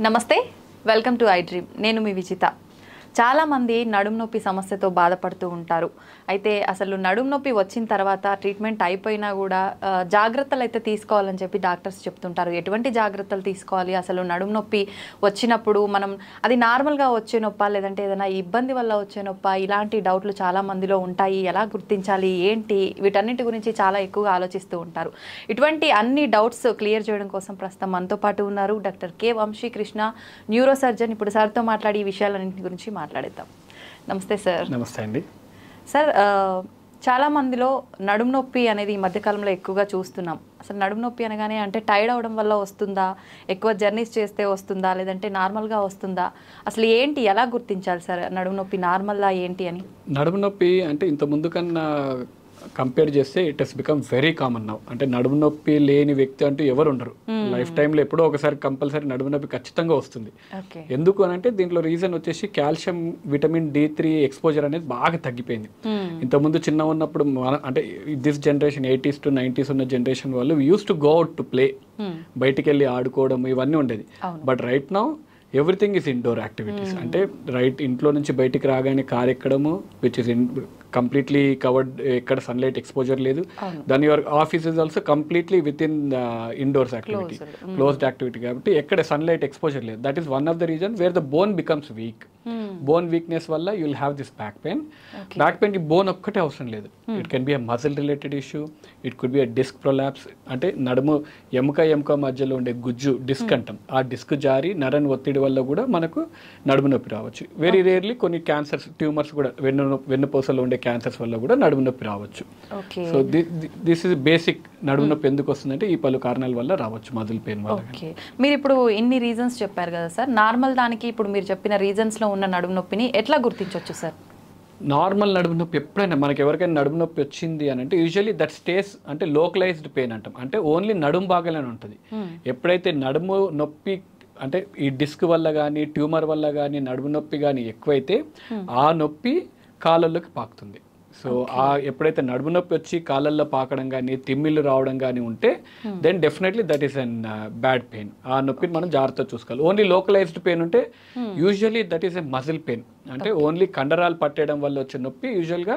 నమస్తే, welcome to I dream. నేను మీ విజిత. చాలామంది నడుము నొప్పి సమస్యతో బాధపడుతూ ఉంటారు. అయితే అసలు నడుము నొప్పి వచ్చిన తర్వాత ట్రీట్మెంట్ అయిపోయినా కూడా జాగ్రత్తలు అయితే తీసుకోవాలని చెప్పి డాక్టర్స్ చెప్తుంటారు. ఎటువంటి జాగ్రత్తలు తీసుకోవాలి, అసలు నడుము నొప్పి వచ్చినప్పుడు మనం అది నార్మల్గా వచ్చే నొప్పా లేదంటే ఏదైనా ఇబ్బంది వల్ల వచ్చే నొప్పా, ఇలాంటి డౌట్లు చాలా మందిలో ఉంటాయి. ఎలా గుర్తించాలి, ఏంటి, వీటన్నిటి గురించి చాలా ఎక్కువగా ఆలోచిస్తూ ఉంటారు. ఇటువంటి అన్ని డౌట్స్ క్లియర్ చేయడం కోసం ప్రస్తుతం మనతో పాటు ఉన్నారు doctor K Vamsikrishna, neuro surgeon. ఇప్పుడు సార్తో మాట్లాడి ఈ విషయాలన్నింటి గురించి మాట్లాడేద్దాం. నమస్తే సార్. నమస్తే అండి. సార్, చాలా మందిలో నడుము నొప్పి అనేది ఈ మధ్యకాలంలో ఎక్కువగా చూస్తున్నాం. అసలు నడుము నొప్పి అనగానే అంటే టైర్డ్ అవడం వల్ల వస్తుందా, ఎక్కువ జర్నీస్ చేస్తే వస్తుందా, లేదంటే నార్మల్గా వస్తుందా, అసలు ఏంటి, ఎలా గుర్తించాలి సార్ నడుము నొప్పి నార్మల్లా ఏంటి అని? నడుము నొప్పి అంటే ఇంత ముందు కన్నా కంపేర్ చేస్తే it has become very common now. అంటే నడుము నొప్పి లేని వ్యక్తి అంటూ ఎవరు ఉండరు. లైఫ్ టైంలో ఎప్పుడో ఒకసారి కంపల్సరీ నడుము నొప్పి ఖచ్చితంగా వస్తుంది. ఎందుకు అని అంటే దీంట్లో రీజన్ వచ్చేసి కాల్షియం, విటమిన్ D3 ఎక్స్పోజర్ అనేది బాగా తగ్గిపోయింది. ఇంతకుముందు చిన్న ఉన్నప్పుడు అంటే this generation 80s to 90s ఉన్న జనరేషన్ వాళ్ళు use to go out to play, బయటికి వెళ్ళి ఆడుకోవడం ఇవన్నీ ఉండేది. But right now everything is indoor activities. అంటే ఇంట్లో నుంచి బయటికి రాగానే కార్ ఎక్కడము, విచ్ ఇస్ కంప్లీట్లీ కవర్డ్, ఎక్కడ సన్లైట్ ఎక్స్పోజర్ లేదు. Then your office is also completely with in indoors activity, closed activity కాబట్టి ఎక్కడ సన్లైట్ ఎక్స్పోజర్ లేదు. That is one of the reason where the bone becomes weak. Bone weakness వల్ల you will have this back pain. Back పెయిన్కి bone ఒక్కటే అవసరం లేదు. It can be a muscle related issue, it could be a disc prolapse. అంటే నడుము ఎముక మధ్యలో ఉండే గుజ్జు డిస్క్ అంటాం, ఆ డిస్క్ జారి నరని ఒత్తిడి వల్ల కూడా మనకు నడుము నొప్పి రావచ్చు. వెరీ రేర్లీ కొన్ని క్యాన్సర్స్, ట్యూమర్స్ కూడా, వెన్నుపూసలో ఉండే క్యాన్సర్స్ వల్ల కూడా నడుము నొప్పి రావచ్చు. So this is basic. నడుము నొప్పి ఎందుకు వస్తుందంటే ఈ పలు కారణాల వల్ల రావచ్చు, మజిల్ పెయిన్ వల్ల. మీరు ఇప్పుడు ఇన్ని రీజన్స్ చెప్పారు కదా సార్, నార్మల్ దానికి ఇప్పుడు మీరు చెప్పిన రీజన్స్ లో ఉన్న నడుము నొప్పిని ఎట్లా గుర్తించవచ్చు సార్? నార్మల్ నడుము నొప్పి ఎప్పుడైనా మనకి ఎవరికైనా నడుము నొప్పి వచ్చింది అని అంటే యూజువల్లీ దట్ స్టేస్ అంటే లోకలైజ్డ్ పెయిన్ అంటాం. అంటే ఓన్లీ నడుము భాగాలనే ఉంటుంది. ఎప్పుడైతే నడుము నొప్పి అంటే ఈ డిస్క్ వల్ల కానీ ట్యూమర్ వల్ల కానీ నడుము నొప్పి కానీ ఎక్కువైతే ఆ నొప్పి కాళ్ళల్లోకి పాకుతుంది. సో ఎప్పుడైతే నడుము నొప్పి వచ్చి కాళ్ళల్లో పాకడం కానీ తిమ్మిళ్ళు రావడం కానీ ఉంటే then definitely that is an bad pain. ఆ నొప్పిని మనం జాగ్రత్తగా చూసుకోవాలి. ఓన్లీ లోకలైజ్డ్ పెయిన్ ఉంటే usually that is a muscle pain. అంటే ఓన్లీ కండరాలు పట్టేయడం వల్ల వచ్చే నొప్పి యూజువల్గా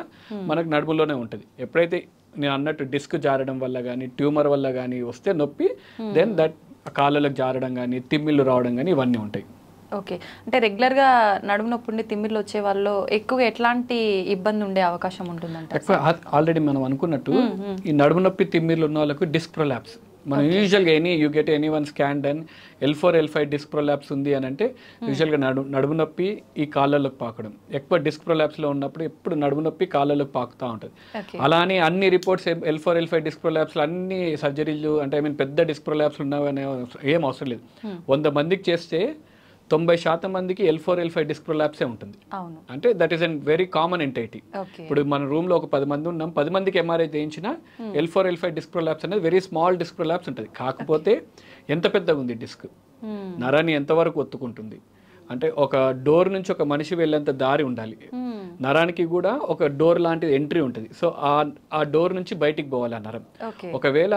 మనకు నడుములోనే ఉంటుంది. ఎప్పుడైతే నేను అన్నట్టు డిస్క్ జారడం వల్ల కానీ ట్యూమర్ వల్ల కానీ వస్తే నొప్పి, దెన్ దట్ కాళ్ళలకు జారడం కానీ తిమ్మిళ్ళు రావడం కానీ ఇవన్నీ ఉంటాయి. ఓకే, అంటే రెగ్యులర్గా నడుము నొప్పి ఉండి తిమ్మిళ్ళు వచ్చే వాళ్ళు ఎక్కువగా ఎట్లాంటి ఇబ్బంది ఉండే అవకాశం ఉంటుందంటే? ఎక్కువ ఆల్రెడీ మనం అనుకున్నట్టు ఈ నడుము నొప్పి తిమ్మిళ్ళు ఉన్న వాళ్ళకు డిస్క్ ప్రొలాప్స్. మనం యూజువల్గా you get any one scan done L4 L5 disc prolapse ఉంది అని అంటే యూజువల్గా నడుము నొప్పి ఈ కాళ్ళలోకి పాకడం. ఎక్కువ డిస్క్ ప్రొలాప్స్లో ఉన్నప్పుడు ఎప్పుడు నడుము నొప్పి కాళ్ళలోకి పాకుతూ ఉంటుంది. అలానే అన్ని రిపోర్ట్స్ L4 L5 డిస్క్ ప్రొలాప్స్లో అన్ని సర్జరీలు అంటే పెద్ద డిస్క్ ప్రొలాప్స్ ఉన్నాయనే ఏం అవసరం లేదు. 100 మందికి చేస్తే 90% మందికి L4 L5 డిస్క్ ప్రొలాప్సే ఉంటుంది. అంటే that is an very common entity. ఇప్పుడు మన రూమ్లో ఒక 10 మంది ఉన్నాం, 10 మందికి MRI చేయించిన L4 L5 డిస్క్ ప్రొలాప్స్ అనేది వెరీ స్మాల్ డిస్క్ ప్రొలాప్స్ ఉంటుంది. కాకపోతే ఎంత పెద్దగా ఉంది డిస్క్, నరాన్ని ఎంతవరకు ఒత్తుకుంటుంది అంటే ఒక డోర్ నుంచి ఒక మనిషి వెళ్ళేంత దారి ఉండాలి. నరానికి కూడా ఒక డోర్ లాంటిది ఎంట్రీ ఉంటుంది. సో ఆ డోర్ నుంచి బయటికి పోవాలి ఆ నరం. ఒకవేళ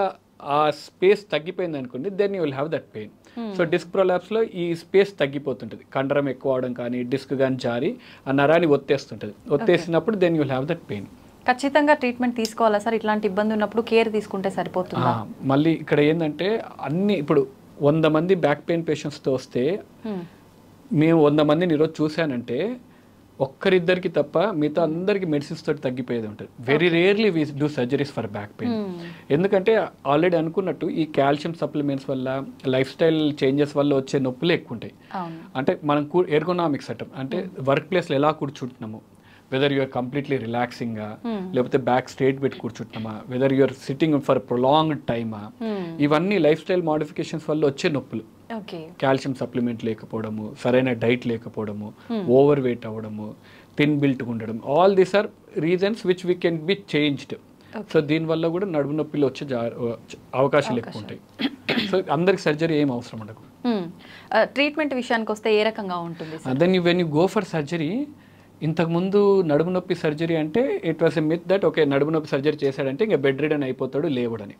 ఆ స్పేస్ తగ్గిపోయింది అనుకోండి, then you will have that pain. So disc ప్రొలాప్స్లో ఈ స్పేస్ తగ్గిపోతుంటుంది, కండరం ఎక్కువ అవడం కానీ డిస్క్ కానీ జారి ఆ నరాన్ని ఒత్తేస్తుంటుంది. ఒత్తేసినప్పుడు then you will have that pain. ఖచ్చితంగా ట్రీట్మెంట్ తీసుకోవాలా సార్? ఇట్లాంటి ఇబ్బంది ఉన్నప్పుడు కేర్ తీసుకుంటే సరిపోతుందా? మళ్ళీ ఇక్కడ ఏంటంటే అన్ని ఇప్పుడు 100 మంది బ్యాక్ పెయిన్ పేషెంట్స్తో వస్తే మేము 100 మందిని ఈరోజు చూశానంటే ఒక్కరిద్దరికి తప్ప మిగతా అందరికి మెడిసిన్స్ తోటి తగ్గిపోయేది ఉంటుంది. Very rarely we do surgeries for back pain. ఎందుకంటే ఆల్రెడీ అనుకున్నట్టు ఈ కాల్షియం సప్లిమెంట్స్ వల్ల లైఫ్ స్టైల్ చేంజెస్ వల్ల వచ్చే నొప్పులు ఎక్కువ ఉంటాయి. అంటే మనం ఎర్గోనామిక్స్ అంటాం, అంటే వర్క్ ప్లేస్లో ఎలా కూర్చుంటున్నాము, వెదర్ యూఆర్ కంప్లీట్లీ రిలాక్సింగా లేకపోతే బ్యాక్ స్ట్రేట్ పెట్టి కూర్చుంటున్నామా, whether you are sitting for prolonged టైమా, ఇవన్నీ లైఫ్ స్టైల్ మోడిఫికేషన్స్ వల్ల వచ్చే నొప్పులు. కాల్షియం సప్లిమెంట్ లేకపోవడము, సరైన డైట్ లేకపోవడము, ఓవర్ వెయిట్ అవ్వడము, థిన్ బిల్ట్ ఉండడం, all these are reasons which we can be changed. So దీనివల్ల కూడా నడుము నొప్పిలు వచ్చే అవకాశాలు ఎక్కువ ఉంటాయి. సో అందరికి సర్జరీ ఏం అవసరం ఉండదు. ట్రీట్మెంట్ విషయానికి వస్తే ఏ రకంగా ఉంటుంది? Then when you go for surgery, ఇంతకుముందు నడుము నొప్పి సర్జరీ అంటే it was a myth that okay నడుము నొప్పి సర్జరీ చేశాడంటే ఇంకా బెడ్ రిడన్ అయిపోతాడు లేవడని.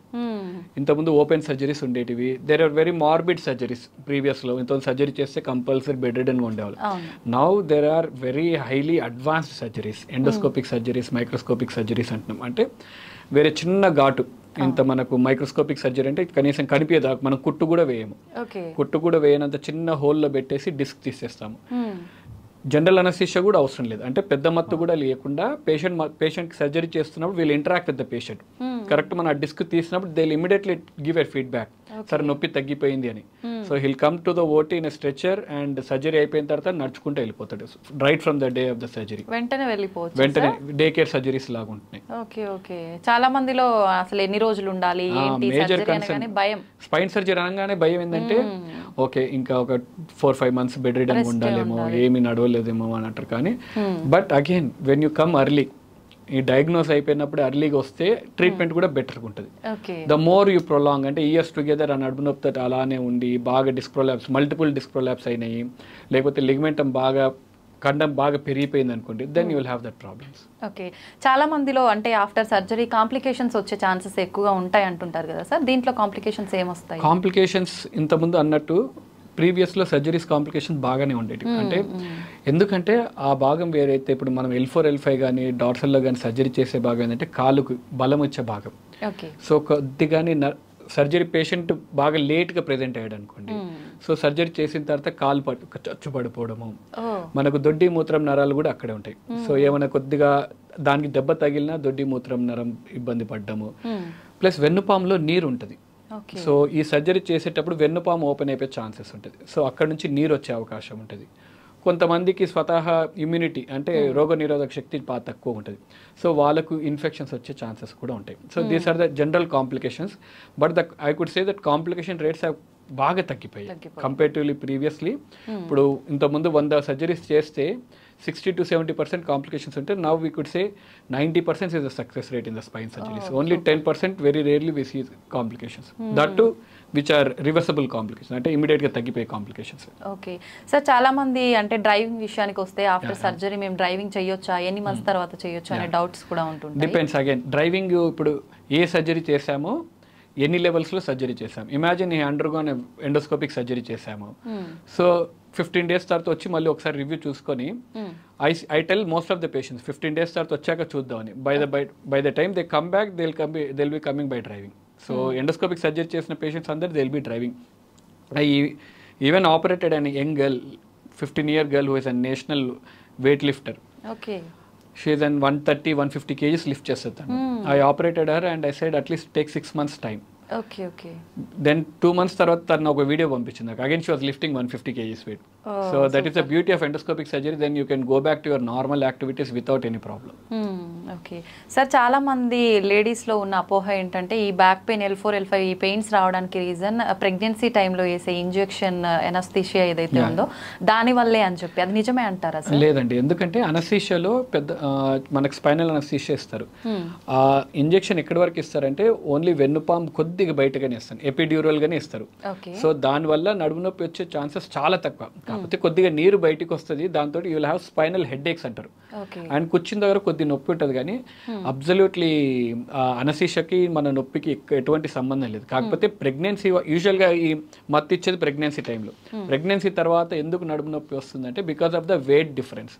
ఇంతకుముందు ఓపెన్ సర్జరీస్ ఉండేటివి. There are very morbid surgeries ప్రీవియస్లో. ఇంత సర్జరీ చేస్తే కంపల్సరీ బెడ్ రిడన్గా ఉండేవాళ్ళు. Now there are very highly advanced surgeries, endoscopic surgeries, microscopic surgeries అంటున్నాం. అంటే వేరే చిన్న ఘాటు ఇంత మనకు మైక్రోస్కోపిక్ సర్జరీ అంటే కనీసం కనిపించదా, మనం కుట్టు కూడా వేయము, కుట్టు కూడా వేయనంత చిన్న హోల్లో పెట్టేసి డిస్క్ తీసేస్తాము. జనరల్ అనస్థీషియా కూడా అవసరం లేదు. అంటే పెద్ద మత్తు కూడా లేకుండా పేషెంట్ సర్జరీ చేస్తున్నప్పుడు వీళ్ళు interact with the patient. Correct మన డిస్క్ తీసినప్పుడు they immediately give a feedback, సరే నొప్పి తగ్గిపోయింది అని. So hill come to the OT in stretcher and surgery అయిపోయిన తర్వాత నడుచుకుంటూ వెళ్ళిపోతాడు right from the day of the surgery. వెంటనే వెళ్ళిపోవచ్చు, వెంటనే డే కేర్ సర్జరీస్ లాగా ఉంటున్నాయి. ఓకే. చాలా మందిలో అసలు ఎన్ని రోజులు ఉండాలి, మేజర్ కన్సర్న్ స్పైన్ సర్జరీ అనగానే భయం ఏంటంటే ఓకే ఇంకా ఒక 4-5 months బెడ్ రిడన్ ఉండాలేమో, ఏమి నడవలేదేమో అని అంటారు. కానీ but again when you come early, ఈ డయాగ్నోస్ అయిపోయినప్పుడు అర్లీగా వస్తే ట్రీట్మెంట్ కూడా బెటర్గా ఉంటుంది. ద మోర్ యూ ప్రొలాంగ్ అంటే ఇయర్స్ టుగెదర్ ఆ నడుము నొప్పి అలానే ఉండి బాగా disc prolapse, multiple disc prolapse అయినాయి, లేకపోతే లిగమెంటం బాగా కండం బాగా పెరిగిపోయింది అనుకోండి, then you will have that problems. Okay. చాలా మందిలో అంటే ఆఫ్టర్ సర్జరీ కాంప్లికేషన్స్ వచ్చే ఛాన్సెస్ ఎక్కువగా ఉంటాయి అంటుంటారు కదా సార్, దీంట్లో కాంప్లికేషన్స్ ఏమొస్తాయి? కాంప్లికేషన్స్ ఇంతకుముందు అన్నట్టు ప్రీవియస్లో సర్జరీస్ కాంప్లికేషన్ బాగానే ఉండేవి. అంటే ఎందుకంటే ఆ భాగం వేరైతే ఇప్పుడు మనం L4 L5 కానీ డార్సల్లో కానీ సర్జరీ చేసే భాగం ఏంటంటే కాలుకు బలం వచ్చే భాగం. సో కొద్దిగానే సర్జరీ పేషెంట్ బాగా లేట్గా ప్రెజెంట్ అయ్యాడు అనుకోండి, సో సర్జరీ చేసిన తర్వాత కాలు చచ్చు పడిపోవడము, మనకు దొడ్డి మూత్రం నరాలు కూడా అక్కడే ఉంటాయి. సో ఏమైనా కొద్దిగా దానికి దెబ్బ తగిలినా దొడ్డి మూత్రం నరం ఇబ్బంది పడ్డము, ప్లస్ వెన్నుపాములో నీరు ఉంటుంది. సో ఈ సర్జరీ చేసేటప్పుడు వెన్నుపాము ఓపెన్ అయిపోయే ఛాన్సెస్ ఉంటుంది. సో అక్కడ నుంచి నీరు వచ్చే అవకాశం ఉంటుంది. కొంతమందికి స్వతహా ఇమ్యూనిటీ అంటే రోగ నిరోధక శక్తి బాగా తక్కువ ఉంటుంది, సో వాళ్ళకు ఇన్ఫెక్షన్స్ వచ్చే ఛాన్సెస్ కూడా ఉంటాయి. So these are the general complications. But I could say that complication rates బాగా తగ్గిపోయాయి కంపేరిటివ్లీ ప్రీవియస్లీ. ఇప్పుడు ఇంతకుముందు 100 సర్జరీస్ చేస్తే 60 to 70% కాంప్లికేషన్స్ ఉంటే now we could say 90% is the success rate in the spine surgeries. Only 10% very rarely we see complications. That too which are reversible complications, అంటే immediate గా తగ్గిపోయే complications. Okay sir, చాలా మంది అంటే driving విషయానికి వస్తే after surgery మేము driving చేయొచ్చా, ఎన్ని మంత్స్ తర్వాత చేయొచ్చా అనే డౌట్స్ కూడా ఉంటుంటాయి. డిపెండ్స్ అగైన్ డ్రైవింగ్ ఇప్పుడు ఏ సర్జరీ చేసామో ఎన్ని లెవెల్స్లో సర్జరీ చేసాము. ఇమాజిన్ ఈ అండర్గోన్ ఎండోస్కోపిక్ సర్జరీ చేసాము, సో 15 days తర్వాత వచ్చి మళ్ళీ ఒకసారి రివ్యూ చూసుకొని I tell most of the patients 15 days తర్వాత వచ్చాక చూద్దామని. By the time they come back they will be coming by driving. So endoscopic surgery చేసిన పేషెంట్స్ అందరు they will be driving. I even operated an young girl, 15-year girl who is a national weight lifter. Okay. She is an 130-150 kgs lift chestadu. I operated her and I said at least take 6 months time. Okay, okay. Then 2 months tarvata tanu oka video పంపించింది. Again she was lifting 150 kgs weight. So that is the beauty of endoscopic surgery. Then you can go back to your normal activities without any problem. Okay. Sir, చాలా మంది ladies లో ఉన్న అపోహ ఏంటంటే ఈ back pain L4 L5 ఈ pains రావడానికి reason pregnancy టైంలో వేసే ఇంజెక్షన్ ఎనస్థీషియా ఏదైతే ఉందో దాని వల్లే అని చెప్పి, అది నిజమే అంటారా సార్? లేదండి, ఎందుకంటే అనస్థీషియాలో పెద్ద మనకు స్పైనల్ అనస్థీషియా ఇస్తారు. ఆ ఇంజెక్షన్ ఎక్కడి వరకు ఇస్తారంటే ఓన్లీ వెన్నుపాము కొద్దిగా బయటగానే ఇస్తారు, ఎపిడ్యూరల్ గానే ఇస్తారు. సో దానివల్ల నడుము నొప్పి వచ్చే ఛాన్సెస్ చాలా తక్కువ. కాకపోతే కొద్దిగా నీరు బయటికి వస్తుంది, దాంతో you will have spinal headaches అంటారు. అండ్ కూర్చున్న దగ్గర కొద్ది నొప్పి ఉంటుంది, కానీ అబ్సల్యూట్లీ అనస్థీషియాకి మన నొప్పికి ఎటువంటి సంబంధం లేదు. కాకపోతే ప్రెగ్నెన్సీ యూజువల్గా ఈ మత్తు ఇచ్చేది ప్రెగ్నెన్సీ టైంలో. ప్రెగ్నెన్సీ తర్వాత ఎందుకు నడుము నొప్పి వస్తుందంటే because of the weight difference.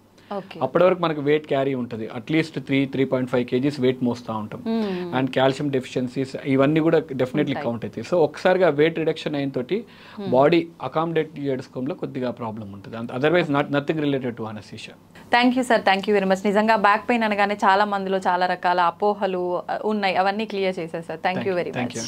అప్పటి వరకు మనకు వెయిట్ క్యారీ ఉంటుంది, అట్లీస్ట్ 3.5 kgs వెయిట్ మోస్తూ ఉంటాం. అండ్ కాల్షియం డెఫిషియన్సీస్ ఇవన్నీ కూడా డెఫినెట్లీ కౌంట్ అవుతాయి. సో ఒకసారిగా వెయిట్ రిడక్షన్ అయిన తోటి బాడీ అకామిడేట్ చేసుకోవడంలో కొద్దిగా ప్రాబ్లం ఉంటుంది, otherwise nothing related to anaesthesia. Thank you sir, thank you very much. నిజంగా బ్యాక్ పెయిన్ అనగానే చాలా మందిలో చాలా రకాల అపోహలు ఉన్నాయి, అవన్నీ క్లియర్ చేశారు sir. Thank you very much.